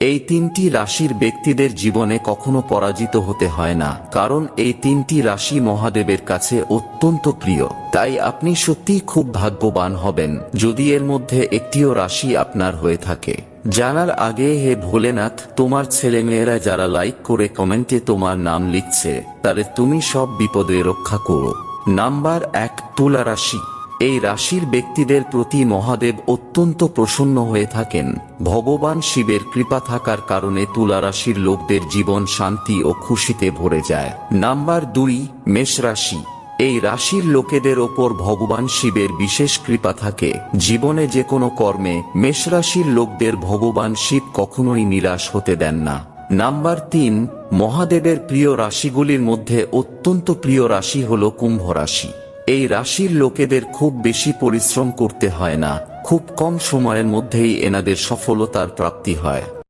এই তিনটি রাশির ব্যক্তিদের জীবনে কখনো পরাজিত হতে হয় না, কারণ এই তিনটি রাশি মহাদেবের কাছে অত্যন্ত প্রিয়। তাই আপনি সত্যিই খুব ভাগ্যবান হবেন যদি এর মধ্যে একটিও রাশি আপনার হয়ে থাকে। জানার আগে হে ভোলেনাথ, তোমার ছেলেমেয়েরা যারা লাইক করে কমেন্টে তোমার নাম লিখছে তাদের তুমি সব বিপদে রক্ষা করো। নাম্বার 1, তুলা রাশি। এই রাশির ব্যক্তিদের প্রতি মহাদেব অত্যন্ত প্রসন্ন হয়ে থাকেন। ভগবান শিবের কৃপা থাকার কারণে তুলা রাশির লোকদের জীবন শান্তি ও খুশিতে ভরে যায়। নাম্বার 2, মেষ রাশি। এই রাশির লোকেদের ওপর ভগবান শিবের বিশেষ কৃপা থাকে। জীবনে যে কোনো কর্মে মেষ রাশির লোকদের ভগবান শিব কখনোই নিরাশ হতে দেন না। নাম্বার 3, মহাদেবের প্রিয় রাশিগুলির মধ্যে অত্যন্ত প্রিয় রাশি হল কুম্ভ রাশি। এই রাশির লোকেদের খুব বেশি পরিশ্রম করতে হয় না, খুব কম সময়ের মধ্যেই এনাদের সফলতার প্রাপ্তি হয়।